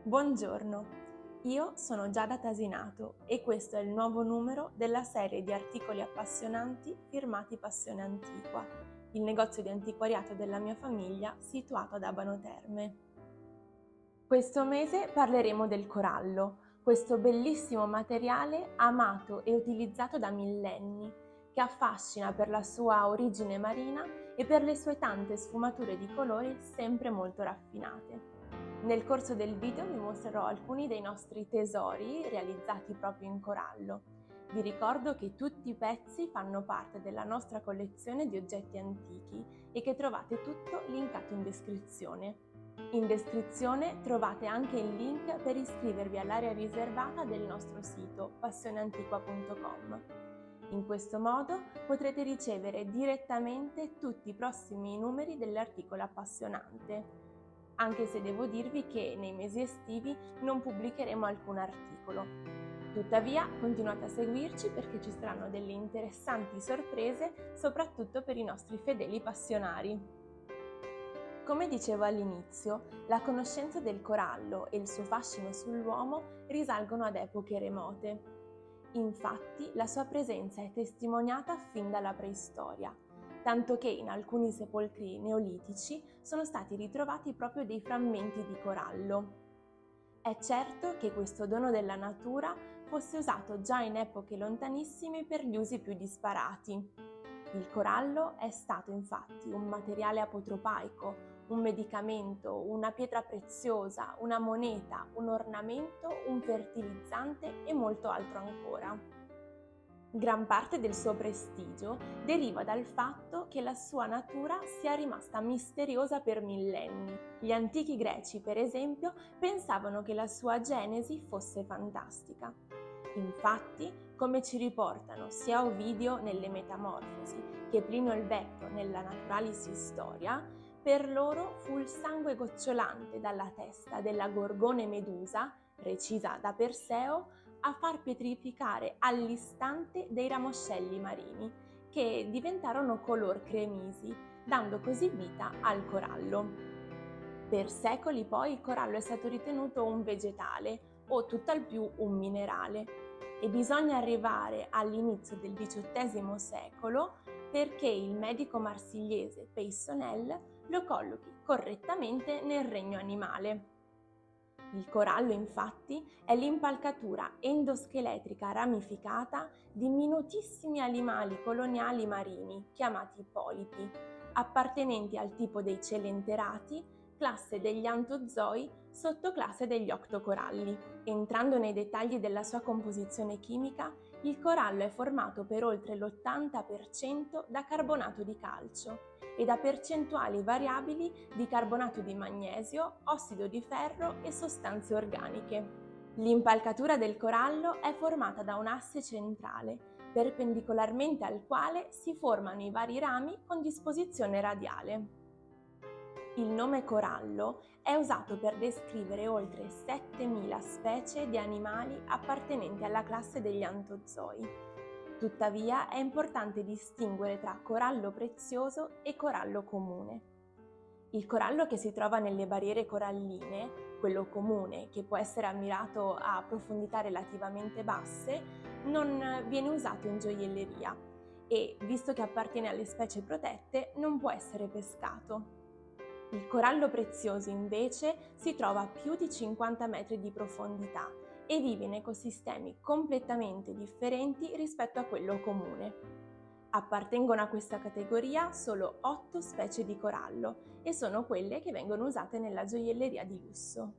Buongiorno, io sono Giada Tasinato e questo è il nuovo numero della serie di articoli appassionanti firmati Passione Antiqua, il negozio di antiquariato della mia famiglia situato ad Abano Terme. Questo mese parleremo del corallo, questo bellissimo materiale amato e utilizzato da millenni, che affascina per la sua origine marina e per le sue tante sfumature di colori sempre molto raffinate. Nel corso del video vi mostrerò alcuni dei nostri tesori realizzati proprio in corallo. Vi ricordo che tutti i pezzi fanno parte della nostra collezione di oggetti antichi e che trovate tutto linkato in descrizione. In descrizione trovate anche il link per iscrivervi all'area riservata del nostro sito passioneantiqua.com. In questo modo potrete ricevere direttamente tutti i prossimi numeri dell'articolo appassionante, anche se devo dirvi che nei mesi estivi non pubblicheremo alcun articolo. Tuttavia continuate a seguirci perché ci saranno delle interessanti sorprese, soprattutto per i nostri fedeli passionari. Come dicevo all'inizio, la conoscenza del corallo e il suo fascino sull'uomo risalgono ad epoche remote. Infatti, la sua presenza è testimoniata fin dalla preistoria, tanto che in alcuni sepolcri neolitici sono stati ritrovati proprio dei frammenti di corallo. È certo che questo dono della natura fosse usato già in epoche lontanissime per gli usi più disparati. Il corallo è stato infatti un materiale apotropaico, un medicamento, una pietra preziosa, una moneta, un ornamento, un fertilizzante e molto altro ancora. Gran parte del suo prestigio deriva dal fatto che la sua natura sia rimasta misteriosa per millenni. Gli antichi greci, per esempio, pensavano che la sua genesi fosse fantastica. Infatti, come ci riportano sia Ovidio nelle Metamorfosi che Plinio il Vecchio nella Naturalis Historia, per loro fu il sangue gocciolante dalla testa della Gorgone Medusa, recisa da Perseo, a far pietrificare all'istante dei ramoscelli marini, che diventarono color cremisi, dando così vita al corallo. Per secoli poi il corallo è stato ritenuto un vegetale o tutt'al più un minerale e bisogna arrivare all'inizio del XVIII secolo perché il medico marsigliese Peissonel lo collochi correttamente nel regno animale. Il corallo, infatti, è l'impalcatura endoscheletrica ramificata di minutissimi animali coloniali marini chiamati polipi, appartenenti al tipo dei celenterati, classe degli antozoi, sottoclasse degli octocoralli. Entrando nei dettagli della sua composizione chimica, il corallo è formato per oltre l'80% da carbonato di calcio e da percentuali variabili di carbonato di magnesio, ossido di ferro e sostanze organiche. L'impalcatura del corallo è formata da un asse centrale, perpendicolarmente al quale si formano i vari rami con disposizione radiale. Il nome corallo è usato per descrivere oltre 7.000 specie di animali appartenenti alla classe degli antozoi. Tuttavia è importante distinguere tra corallo prezioso e corallo comune. Il corallo che si trova nelle barriere coralline, quello comune che può essere ammirato a profondità relativamente basse, non viene usato in gioielleria e, visto che appartiene alle specie protette, non può essere pescato. Il corallo prezioso invece si trova a più di 50 metri di profondità e vive in ecosistemi completamente differenti rispetto a quello comune. Appartengono a questa categoria solo 8 specie di corallo e sono quelle che vengono usate nella gioielleria di lusso.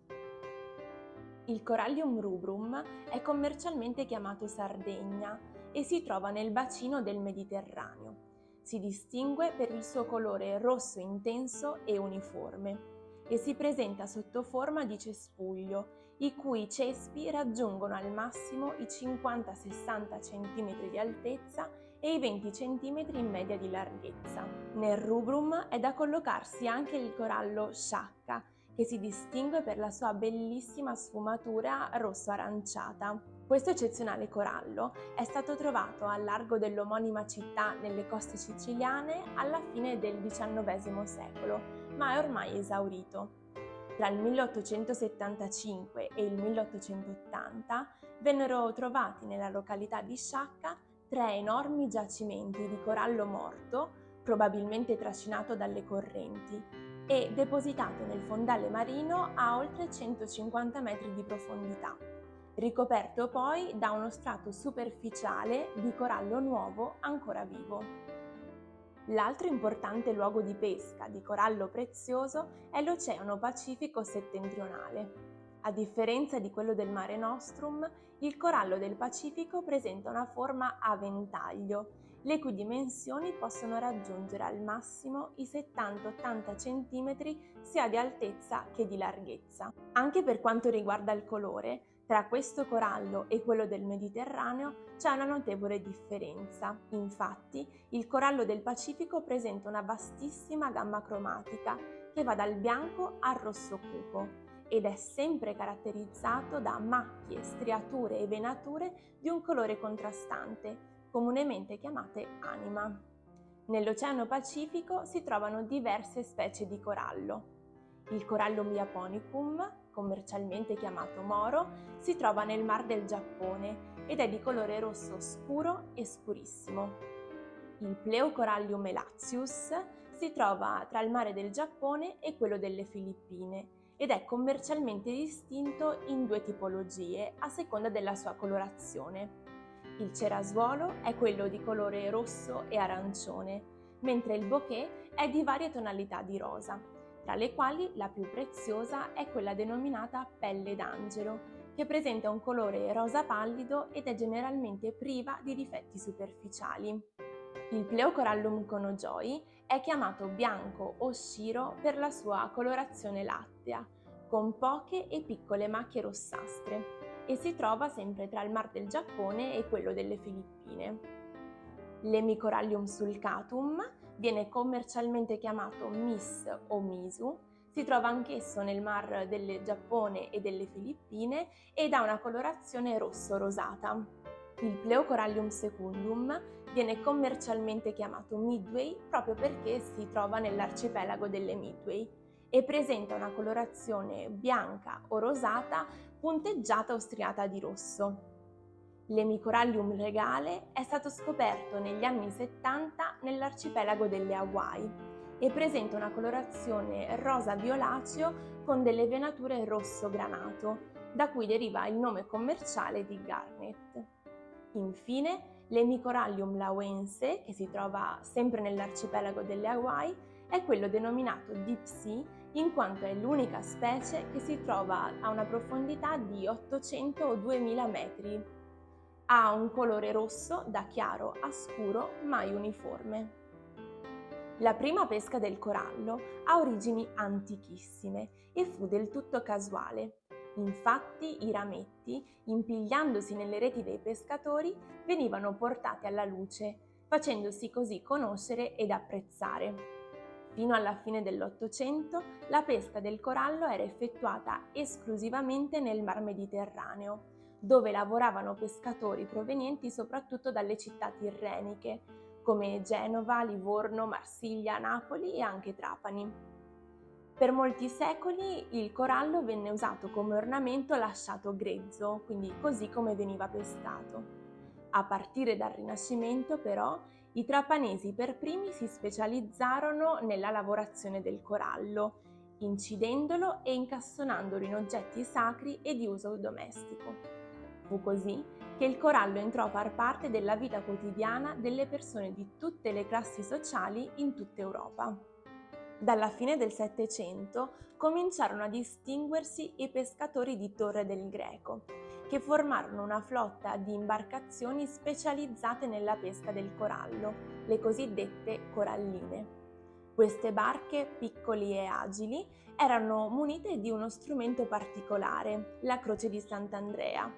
Il Corallium rubrum è commercialmente chiamato Sardegna e si trova nel bacino del Mediterraneo. Si distingue per il suo colore rosso intenso e uniforme e si presenta sotto forma di cespuglio, i cui cespi raggiungono al massimo i 50-60 cm di altezza e i 20 cm in media di larghezza. Nel rubrum è da collocarsi anche il corallo sciacca, che si distingue per la sua bellissima sfumatura rosso-aranciata. Questo eccezionale corallo è stato trovato al largo dell'omonima città nelle coste siciliane alla fine del XIX secolo, ma è ormai esaurito. Tra il 1875 e il 1880 vennero trovati nella località di Sciacca 3 enormi giacimenti di corallo morto, probabilmente trascinato dalle correnti, e depositato nel fondale marino a oltre 150 metri di profondità, ricoperto poi da uno strato superficiale di corallo nuovo ancora vivo. L'altro importante luogo di pesca di corallo prezioso è l'Oceano Pacifico settentrionale. A differenza di quello del Mare Nostrum, il corallo del Pacifico presenta una forma a ventaglio, le cui dimensioni possono raggiungere al massimo i 70-80 cm sia di altezza che di larghezza. Anche per quanto riguarda il colore, tra questo corallo e quello del Mediterraneo c'è una notevole differenza. Infatti, il corallo del Pacifico presenta una vastissima gamma cromatica che va dal bianco al rosso cupo ed è sempre caratterizzato da macchie, striature e venature di un colore contrastante, comunemente chiamate anima. Nell'Oceano Pacifico si trovano diverse specie di corallo. Il Corallum japonicum, commercialmente chiamato moro, si trova nel Mar del Giappone ed è di colore rosso scuro e scurissimo. Il Pleocorallium elatius si trova tra il Mare del Giappone e quello delle Filippine ed è commercialmente distinto in 2 tipologie a seconda della sua colorazione. Il cerasuolo è quello di colore rosso e arancione, mentre il bouquet è di varie tonalità di rosa, tra le quali la più preziosa è quella denominata pelle d'angelo, che presenta un colore rosa pallido ed è generalmente priva di difetti superficiali. Il Pleocorallum conojoi è chiamato bianco o sciro per la sua colorazione lattea, con poche e piccole macchie rossastre, e si trova sempre tra il Mar del Giappone e quello delle Filippine. L'Hemicorallium sulcatum viene commercialmente chiamato Mis o Misu, si trova anch'esso nel Mar del Giappone e delle Filippine ed ha una colorazione rosso-rosata. Il Pleocorallium secundum viene commercialmente chiamato Midway proprio perché si trova nell'arcipelago delle Midway e presenta una colorazione bianca o rosata punteggiata o striata di rosso. L'Hemicorallium regale è stato scoperto negli anni 70 nell'arcipelago delle Hawaii e presenta una colorazione rosa violaceo con delle venature rosso granato, da cui deriva il nome commerciale di garnet. Infine, l'Hemicorallium laoense, che si trova sempre nell'arcipelago delle Hawaii, è quello denominato Deep Sea in quanto è l'unica specie che si trova a una profondità di 800 o 2000 metri. Ha un colore rosso da chiaro a scuro mai uniforme. La prima pesca del corallo ha origini antichissime e fu del tutto casuale. Infatti i rametti, impigliandosi nelle reti dei pescatori, venivano portati alla luce, facendosi così conoscere ed apprezzare. Fino alla fine dell'Ottocento la pesca del corallo era effettuata esclusivamente nel Mar Mediterraneo, dove lavoravano pescatori provenienti soprattutto dalle città tirreniche, come Genova, Livorno, Marsiglia, Napoli e anche Trapani. Per molti secoli il corallo venne usato come ornamento lasciato grezzo, quindi così come veniva pescato. A partire dal Rinascimento, però, i trapanesi per primi si specializzarono nella lavorazione del corallo, incidendolo e incastonandolo in oggetti sacri e di uso domestico. Fu così che il corallo entrò a far parte della vita quotidiana delle persone di tutte le classi sociali in tutta Europa. Dalla fine del Settecento cominciarono a distinguersi i pescatori di Torre del Greco, che formarono una flotta di imbarcazioni specializzate nella pesca del corallo, le cosiddette coralline. Queste barche, piccoli e agili, erano munite di uno strumento particolare, la croce di Sant'Andrea,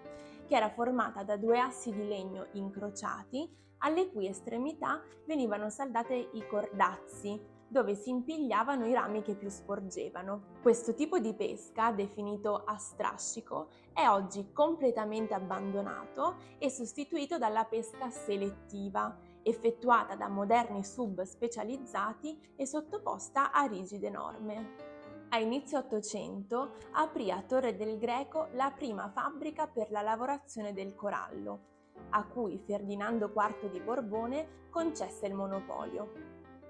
che era formata da 2 assi di legno incrociati, alle cui estremità venivano saldate i cordazzi, dove si impigliavano i rami che più sporgevano. Questo tipo di pesca, definito a strascico, è oggi completamente abbandonato e sostituito dalla pesca selettiva, effettuata da moderni sub specializzati e sottoposta a rigide norme. A inizio Ottocento aprì a Torre del Greco la prima fabbrica per la lavorazione del corallo, a cui Ferdinando IV di Borbone concesse il monopolio.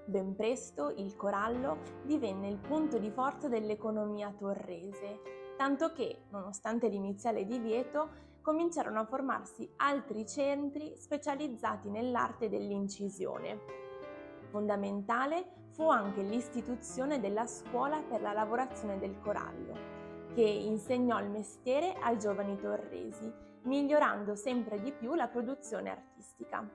Ben presto il corallo divenne il punto di forza dell'economia torrese, tanto che, nonostante l'iniziale divieto, cominciarono a formarsi altri centri specializzati nell'arte dell'incisione. Fondamentale fu anche l'istituzione della scuola per la lavorazione del corallo, che insegnò il mestiere ai giovani torresi, migliorando sempre di più la produzione artistica.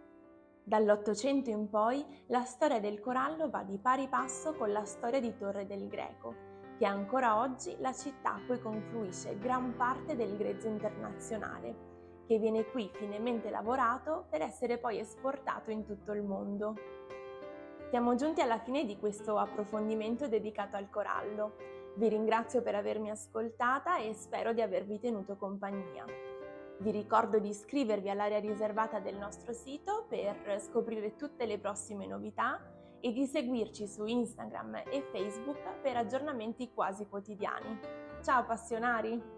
Dall'Ottocento in poi la storia del corallo va di pari passo con la storia di Torre del Greco, che è ancora oggi la città a cui confluisce gran parte del grezzo internazionale, che viene qui finemente lavorato per essere poi esportato in tutto il mondo. Siamo giunti alla fine di questo approfondimento dedicato al corallo. Vi ringrazio per avermi ascoltata e spero di avervi tenuto compagnia. Vi ricordo di iscrivervi all'area riservata del nostro sito per scoprire tutte le prossime novità e di seguirci su Instagram e Facebook per aggiornamenti quasi quotidiani. Ciao passionari!